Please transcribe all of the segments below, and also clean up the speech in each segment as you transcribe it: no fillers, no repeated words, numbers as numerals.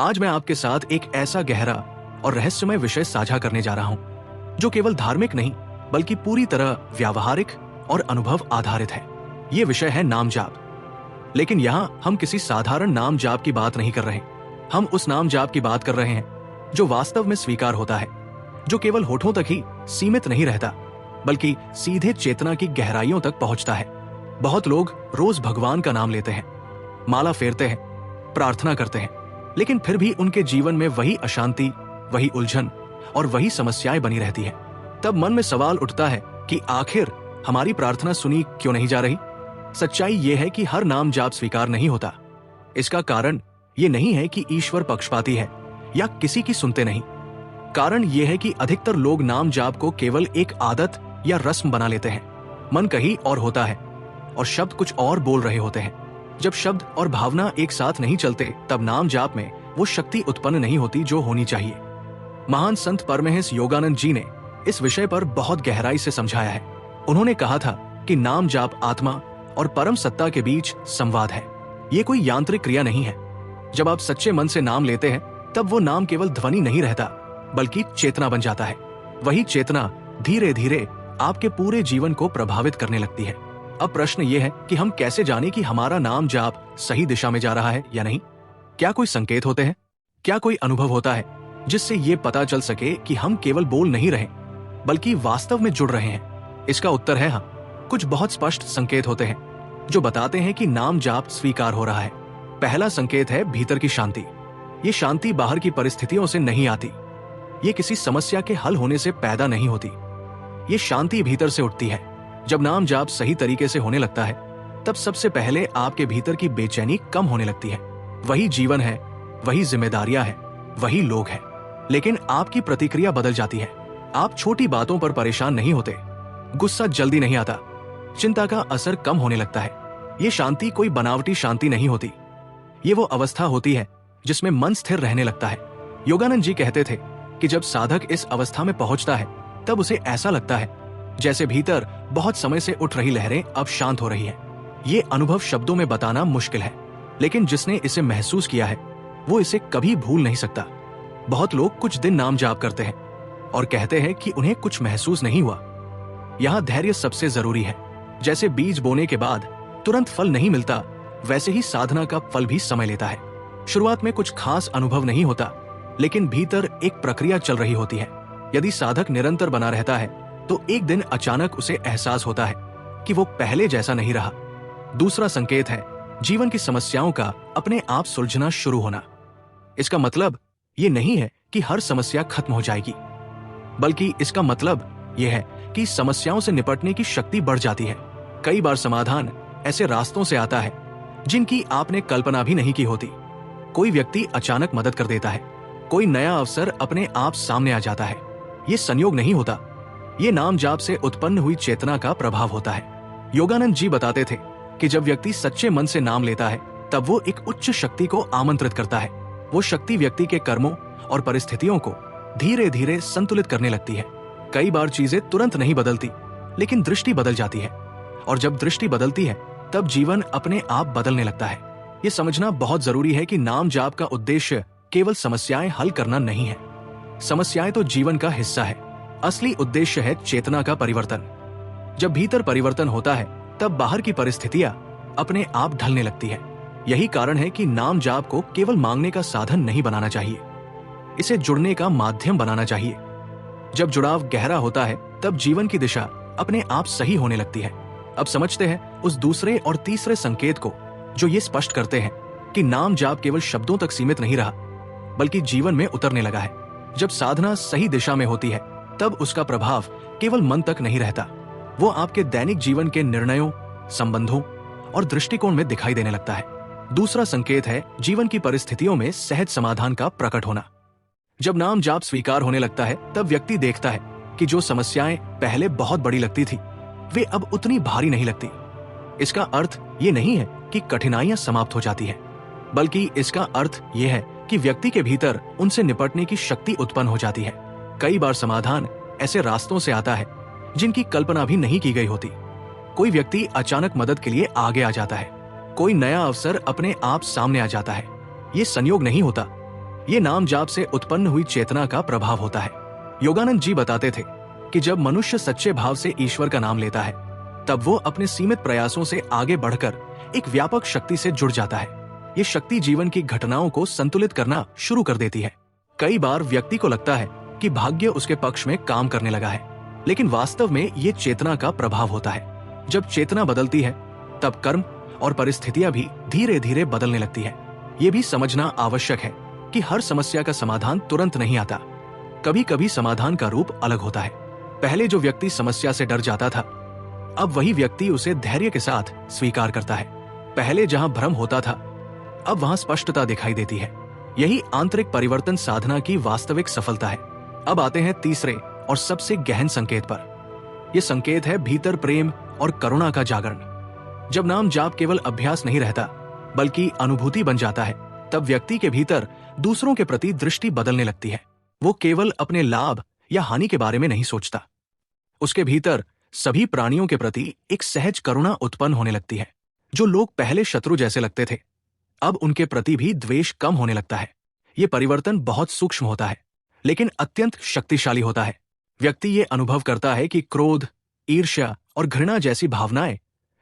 आज मैं आपके साथ एक ऐसा गहरा और रहस्यमय विषय साझा करने जा रहा हूं, जो केवल धार्मिक नहीं बल्कि पूरी तरह व्यावहारिक और अनुभव आधारित है। ये विषय है नाम जाप। लेकिन यहाँ हम किसी साधारण नाम जाप की बात नहीं कर रहे। हम उस नाम जाप की बात कर रहे हैं जो वास्तव में स्वीकार होता है, जो केवल होठों तक ही सीमित नहीं रहता बल्कि सीधे चेतना की गहराइयों तक पहुंचता है। बहुत लोग रोज भगवान का नाम लेते हैं, माला फेरते हैं, प्रार्थना करते हैं, लेकिन फिर भी उनके जीवन में वही अशांति, वही उलझन और वही समस्याएं बनी रहती है। तब मन में सवाल उठता है कि आखिर हमारी प्रार्थना सुनी क्यों नहीं जा रही? सच्चाई यह है कि हर नाम जाप स्वीकार नहीं होता। इसका कारण ये नहीं है कि ईश्वर पक्षपाती है या किसी की सुनते नहीं। कारण यह है कि अधिकतर लोग नाम जाप को केवल एक आदत या रस्म बना लेते हैं। मन कहीं और होता है और शब्द कुछ और बोल रहे होते हैं। जब शब्द और भावना एक साथ नहीं चलते, तब नाम जाप में वो शक्ति उत्पन्न नहीं होती जो होनी चाहिए। महान संत परमहंस योगानंद जी ने इस विषय पर बहुत गहराई से समझाया है। उन्होंने कहा था कि नाम जाप आत्मा और परम सत्ता के बीच संवाद है। ये कोई यांत्रिक क्रिया नहीं है। जब आप सच्चे मन से नाम लेते हैं, तब वो नाम केवल ध्वनि नहीं रहता बल्कि चेतना बन जाता है। वही चेतना धीरे धीरे आपके पूरे जीवन को प्रभावित करने लगती है। अब प्रश्न ये है कि हम कैसे जाने कि हमारा नाम जाप सही दिशा में जा रहा है या नहीं? क्या कोई संकेत होते हैं? क्या कोई अनुभव होता है जिससे ये पता चल सके कि हम केवल बोल नहीं रहे बल्कि वास्तव में जुड़ रहे हैं? इसका उत्तर है हाँ। कुछ बहुत स्पष्ट संकेत होते हैं जो बताते हैं कि नाम जाप स्वीकार हो रहा है। पहला संकेत है भीतर की शांति। ये शांति बाहर की परिस्थितियों से नहीं आती। ये किसी समस्या के हल होने से पैदा नहीं होती। ये शांति भीतर से उठती है। जब नाम जाप सही तरीके से होने लगता है, तब सबसे पहले आपके भीतर की बेचैनी कम होने लगती है। वही जीवन है, वही जिम्मेदारियां हैं, वही लोग हैं, लेकिन आपकी प्रतिक्रिया बदल जाती है। आप छोटी बातों पर परेशान नहीं होते, गुस्सा जल्दी नहीं आता, चिंता का असर कम होने लगता है। ये शांति कोई बनावटी शांति नहीं होती। ये वो अवस्था होती है जिसमें मन स्थिर रहने लगता है। योगानंद जी कहते थे कि जब साधक इस अवस्था में पहुंचता है, तब उसे ऐसा लगता है जैसे भीतर बहुत समय से उठ रही लहरें अब शांत हो रही हैं। ये अनुभव शब्दों में बताना मुश्किल है, लेकिन जिसने इसे महसूस किया है वो इसे कभी भूल नहीं सकता। बहुत लोग कुछ दिन नाम जाप करते हैं और कहते हैं कि उन्हें कुछ महसूस नहीं हुआ। यहाँ धैर्य सबसे जरूरी है। जैसे बीज बोने के बाद तुरंत फल नहीं मिलता, वैसे ही साधना का फल भी समय लेता है। शुरुआत में कुछ खास अनुभव नहीं होता, लेकिन भीतर एक प्रक्रिया चल रही होती है। यदि साधक निरंतर बना रहता है, तो एक दिन अचानक उसे एहसास होता है कि वो पहले जैसा नहीं रहा। दूसरा संकेत है जीवन की समस्याओं का अपने आप सुलझना शुरू होना। इसका मतलब ये नहीं है कि हर समस्या खत्म हो जाएगी, बल्कि इसका मतलब यह है कि समस्याओं से निपटने की शक्ति बढ़ जाती है। कई बार समाधान ऐसे रास्तों से आता है जिनकी आपने कल्पना भी नहीं की होती। कोई व्यक्ति अचानक मदद कर देता है, कोई नया अवसर अपने आप सामने आ जाता है। ये संयोग नहीं होता, ये नाम जाप से उत्पन्न हुई चेतना का प्रभाव होता है। योगानंद जी बताते थे कि जब व्यक्ति सच्चे मन से नाम लेता है, तब वो एक उच्च शक्ति को आमंत्रित करता है। वो शक्ति व्यक्ति के कर्मों और परिस्थितियों को धीरे धीरे संतुलित करने लगती है। कई बार चीजें तुरंत नहीं बदलती, लेकिन दृष्टि बदल जाती है, और जब दृष्टि बदलती है, तब जीवन अपने आप बदलने लगता है। ये समझना बहुत जरूरी है कि नाम जाप का उद्देश्य केवल समस्याएं हल करना नहीं है। समस्याएं तो जीवन का हिस्सा है। असली उद्देश्य है चेतना का परिवर्तन। जब भीतर परिवर्तन होता है, तब बाहर की परिस्थितियां अपने आप ढलने लगती है। यही कारण है कि नाम जाप को केवल मांगने का साधन नहीं बनाना चाहिए, इसे जुड़ने का माध्यम बनाना चाहिए। जब जुड़ाव गहरा होता है, तब जीवन की दिशा अपने आप सही होने लगती है। अब समझते हैं उस दूसरे और तीसरे संकेत को, जो ये स्पष्ट करते हैं कि नाम जाप केवल शब्दों तक सीमित नहीं रहा बल्कि जीवन में उतरने लगा है। जब साधना सही दिशा में होती है, तब उसका प्रभाव केवल मन तक नहीं रहता, वो आपके दैनिक जीवन के निर्णयों, संबंधों और दृष्टिकोण में दिखाई देने लगता है। दूसरा संकेत है जीवन की परिस्थितियों में सहज समाधान का प्रकट होना। जब नाम जाप स्वीकार होने लगता है, तब व्यक्ति देखता है कि जो समस्याएं पहले बहुत बड़ी लगती थी, वे अब उतनी भारी नहीं लगती। इसका अर्थ ये नहीं है कि कठिनाइयां समाप्त हो जाती हैं, बल्कि इसका अर्थ ये है कि व्यक्ति के भीतर उनसे निपटने की शक्ति उत्पन्न हो जाती है। कई बार समाधान ऐसे रास्तों से आता है जिनकी कल्पना भी नहीं की गई होती। कोई व्यक्ति अचानक मदद के लिए आगे आ जाता है, कोई नया अवसर अपने आप सामने आ जाता है। ये संयोग नहीं होता, ये नाम जाप से उत्पन्न हुई चेतना का प्रभाव होता है। योगानंद जी बताते थे कि जब मनुष्य सच्चे भाव से ईश्वर का नाम लेता है तब वो अपने सीमित प्रयासों से आगे बढ़कर एक व्यापक शक्ति से जुड़ जाता है। ये शक्ति जीवन की घटनाओं को संतुलित करना शुरू कर देती है। कई बार व्यक्ति को लगता है कि भाग्य उसके पक्ष में काम करने लगा है, लेकिन वास्तव में ये चेतना का प्रभाव होता है। जब चेतना बदलती है तब कर्म और परिस्थितियां भी धीरे धीरे बदलने लगती है। ये भी समझना आवश्यक है कि हर समस्या का समाधान तुरंत नहीं आता। कभी कभी समाधान का रूप अलग होता है। पहले जो व्यक्ति समस्या से डर जाता था, अब वही व्यक्ति उसे धैर्य के साथ स्वीकार करता है। पहले जहां भ्रम होता था, अब वहां स्पष्टता दिखाई देती है। यही आंतरिक परिवर्तन साधना की वास्तविक सफलता है। अब आते हैं तीसरे और सबसे गहन संकेत पर। यह संकेत है भीतर प्रेम और करुणा का जागरण। जब नाम जाप केवल अभ्यास नहीं रहता बल्कि अनुभूति बन जाता है, तब व्यक्ति के भीतर दूसरों के प्रति दृष्टि बदलने लगती है। वो केवल अपने लाभ या हानि के बारे में नहीं सोचता। उसके भीतर सभी प्राणियों के प्रति एक सहज करुणा उत्पन्न होने लगती है। जो लोग पहले शत्रु जैसे लगते थे, अब उनके प्रति भी द्वेष कम होने लगता है। ये परिवर्तन बहुत सूक्ष्म होता है, लेकिन अत्यंत शक्तिशाली होता है। व्यक्ति ये अनुभव करता है कि क्रोध, ईर्ष्या और घृणा जैसी भावनाएं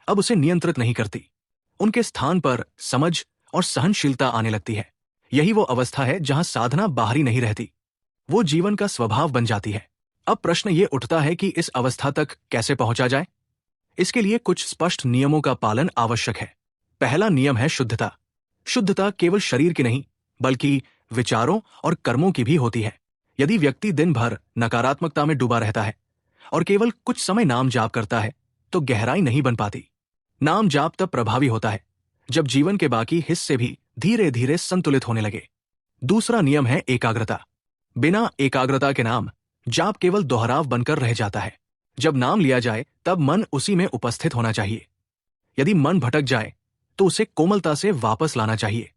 अब उसे नियंत्रित नहीं करती। उनके स्थान पर समझ और सहनशीलता आने लगती है। यही वो अवस्था है जहां साधना बाहरी नहीं रहती, वो जीवन का स्वभाव बन जाती है। अब प्रश्न ये उठता है कि इस अवस्था तक कैसे पहुंचा जाए। इसके लिए कुछ स्पष्ट नियमों का पालन आवश्यक है। पहला नियम है शुद्धता। शुद्धता केवल शरीर की नहीं बल्कि विचारों और कर्मों की भी होती है। यदि व्यक्ति दिन भर नकारात्मकता में डूबा रहता है और केवल कुछ समय नाम जाप करता है तो गहराई नहीं बन पाती। नाम जाप तब प्रभावी होता है जब जीवन के बाकी हिस्से भी धीरे धीरे संतुलित होने लगे। दूसरा नियम है एकाग्रता। बिना एकाग्रता के नाम जाप केवल दोहराव बनकर रह जाता है। जब नाम लिया जाए तब मन उसी में उपस्थित होना चाहिए। यदि मन भटक जाए तो उसे कोमलता से वापस लाना चाहिए।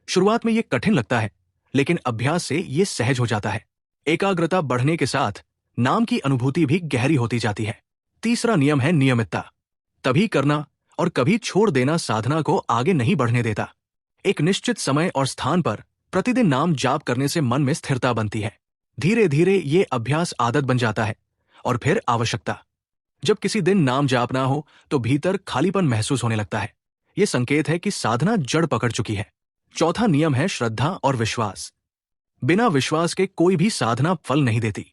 शुरुआत में यह कठिन लगता है, लेकिन अभ्यास से यह सहज हो जाता है। एकाग्रता बढ़ने के साथ नाम की अनुभूति भी गहरी होती जाती है। तीसरा नियम है नियमितता। तभी करना और कभी छोड़ देना साधना को आगे नहीं बढ़ने देता। एक निश्चित समय और स्थान पर प्रतिदिन नाम जाप करने से मन में स्थिरता बनती है। धीरे धीरे ये अभ्यास आदत बन जाता है और फिर आवश्यकता। जब किसी दिन नाम जाप ना हो तो भीतर खालीपन महसूस होने लगता है। ये संकेत है कि साधना जड़ पकड़ चुकी है। चौथा नियम है श्रद्धा और विश्वास। बिना विश्वास के कोई भी साधना फल नहीं देती।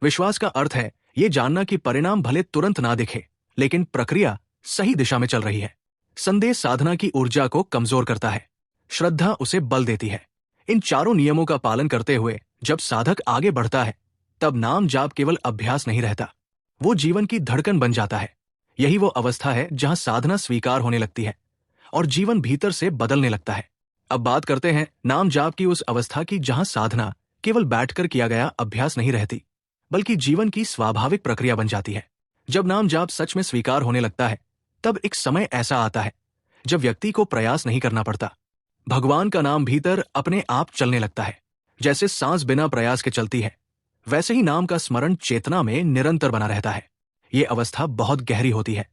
विश्वास का अर्थ है ये जानना कि परिणाम भले तुरंत ना दिखे, लेकिन प्रक्रिया सही दिशा में चल रही है। संदेह साधना की ऊर्जा को कमजोर करता है, श्रद्धा उसे बल देती है। इन चारों नियमों का पालन करते हुए जब साधक आगे बढ़ता है तब नाम जाप केवल अभ्यास नहीं रहता, वो जीवन की धड़कन बन जाता है। यही वो अवस्था है जहां साधना स्वीकार होने लगती है और जीवन भीतर से बदलने लगता है। अब बात करते हैं नाम जाप की उस अवस्था की जहां साधना केवल बैठकर किया गया अभ्यास नहीं रहती, बल्कि जीवन की स्वाभाविक प्रक्रिया बन जाती है। जब नाम जाप सच में स्वीकार होने लगता है तब एक समय ऐसा आता है जब व्यक्ति को प्रयास नहीं करना पड़ता। भगवान का नाम भीतर अपने आप चलने लगता है। जैसे सांस बिना प्रयास के चलती है, वैसे ही नाम का स्मरण चेतना में निरंतर बना रहता है। ये अवस्था बहुत गहरी होती है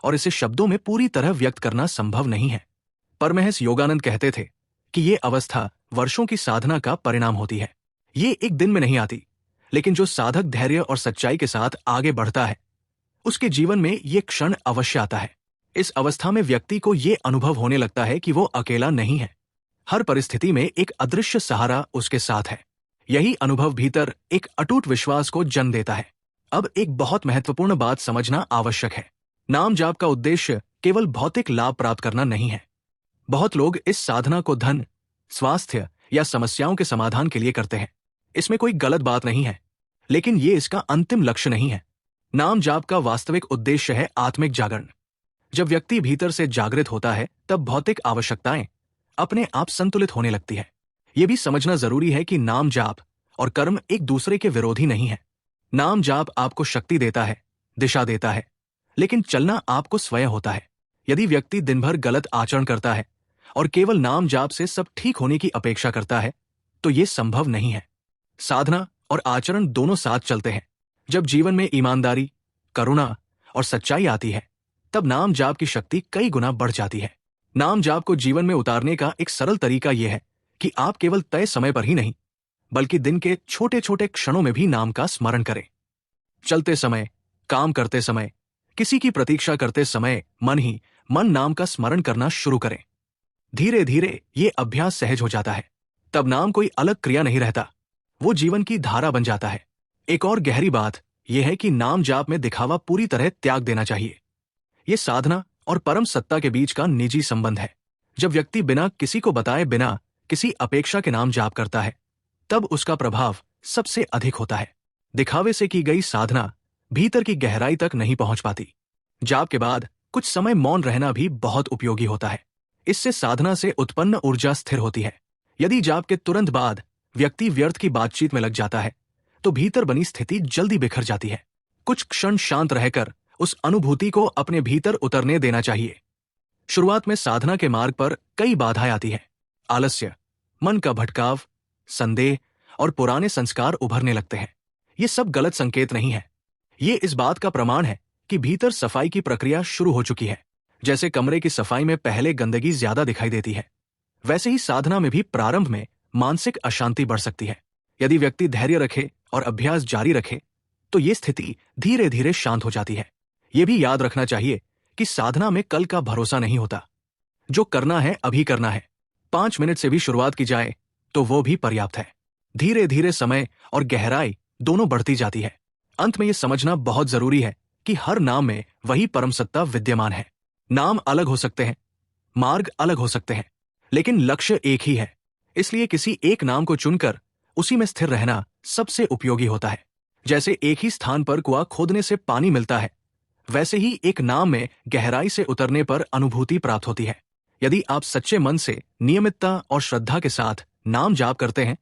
और इसे शब्दों में पूरी तरह व्यक्त करना संभव नहीं है। परमहंस योगानंद कहते थे कि ये अवस्था वर्षों की साधना का परिणाम होती है। ये एक दिन में नहीं आती, लेकिन जो साधक धैर्य और सच्चाई के साथ आगे बढ़ता है उसके जीवन में ये क्षण अवश्य आता है। इस अवस्था में व्यक्ति को ये अनुभव होने लगता है कि वो अकेला नहीं है। हर परिस्थिति में एक अदृश्य सहारा उसके साथ है। यही अनुभव भीतर एक अटूट विश्वास को जन्म देता है। अब एक बहुत महत्वपूर्ण बात समझना आवश्यक है। नाम जाप का उद्देश्य केवल भौतिक लाभ प्राप्त करना नहीं है। बहुत लोग इस साधना को धन, स्वास्थ्य या समस्याओं के समाधान के लिए करते हैं। इसमें कोई गलत बात नहीं है, लेकिन ये इसका अंतिम लक्ष्य नहीं है। नाम जाप का वास्तविक उद्देश्य है आत्मिक जागरण। जब व्यक्ति भीतर से जागृत होता है तब भौतिक आवश्यकताएं अपने आप संतुलित होने लगती है। यह भी समझना जरूरी है कि नाम जाप और कर्म एक दूसरे के विरोधी नहीं है। नाम जाप आपको शक्ति देता है, दिशा देता है, लेकिन चलना आपको स्वयं होता है। यदि व्यक्ति दिन भर गलत आचरण करता है और केवल नाम जाप से सब ठीक होने की अपेक्षा करता है तो यह संभव नहीं है। साधना और आचरण दोनों साथ चलते हैं। जब जीवन में ईमानदारी, करुणा और सच्चाई आती है तब नाम जाप की शक्ति कई गुना बढ़ जाती है। नाम जाप को जीवन में उतारने का एक सरल तरीका यह है कि आप केवल तय समय पर ही नहीं, बल्कि दिन के छोटे छोटे क्षणों में भी नाम का स्मरण करें। चलते समय, काम करते समय, किसी की प्रतीक्षा करते समय मन ही मन नाम का स्मरण करना शुरू करें। धीरे धीरे ये अभ्यास सहज हो जाता है। तब नाम कोई अलग क्रिया नहीं रहता, वो जीवन की धारा बन जाता है। एक और गहरी बात यह है कि नाम जाप में दिखावा पूरी तरह त्याग देना चाहिए। ये साधना और परम सत्ता के बीच का निजी संबंध है। जब व्यक्ति बिना किसी को बताए, बिना किसी अपेक्षा के नाम जाप करता है, तब उसका प्रभाव सबसे अधिक होता है। दिखावे से की गई साधना भीतर की गहराई तक नहीं पहुंच पाती। जाप के बाद कुछ समय मौन रहना भी बहुत उपयोगी होता है। इससे साधना से उत्पन्न ऊर्जा स्थिर होती है। यदि जाप के तुरंत बाद व्यक्ति व्यर्थ की बातचीत में लग जाता है, तो भीतर बनी स्थिति जल्दी बिखर जाती है। कुछ क्षण शांत रहकर उस अनुभूति को अपने भीतर उतरने देना चाहिए। शुरुआत में साधना के मार्ग पर कई बाधाएं आती है। आलस्य, मन का भटकाव, संदेह और पुराने संस्कार उभरने लगते हैं। ये सब गलत संकेत नहीं है। ये इस बात का प्रमाण है कि भीतर सफाई की प्रक्रिया शुरू हो चुकी है। जैसे कमरे की सफाई में पहले गंदगी ज्यादा दिखाई देती है, वैसे ही साधना में भी प्रारंभ में मानसिक अशांति बढ़ सकती है। यदि व्यक्ति धैर्य रखे और अभ्यास जारी रखे, तो ये स्थिति धीरे धीरे शांत हो जाती है। ये भी याद रखना चाहिए कि साधना में कल का भरोसा नहीं होता। जो करना है अभी करना है। 5 मिनट से भी शुरुआत की जाए तो वो भी पर्याप्त है। धीरे धीरे समय और गहराई दोनों बढ़ती जाती है। अंत में ये समझना बहुत जरूरी है कि हर नाम में वही परम सत्ता विद्यमान है। नाम अलग हो सकते हैं, मार्ग अलग हो सकते हैं, लेकिन लक्ष्य एक ही है। इसलिए किसी एक नाम को चुनकर उसी में स्थिर रहना सबसे उपयोगी होता है। जैसे एक ही स्थान पर कुआं खोदने से पानी मिलता है, वैसे ही एक नाम में गहराई से उतरने पर अनुभूति प्राप्त होती है। यदि आप सच्चे मन से, नियमितता और श्रद्धा के साथ नाम जाप करते हैं,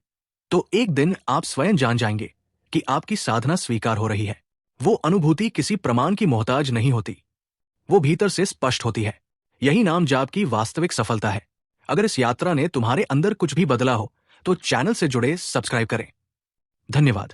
तो एक दिन आप स्वयं जान जाएंगे कि आपकी साधना स्वीकार हो रही है। वो अनुभूति किसी प्रमाण की मोहताज नहीं होती, वो भीतर से स्पष्ट होती है। यही नाम जाप की वास्तविक सफलता है। अगर इस यात्रा ने तुम्हारे अंदर कुछ भी बदला हो, तो चैनल से जुड़े सब्सक्राइब करें। धन्यवाद।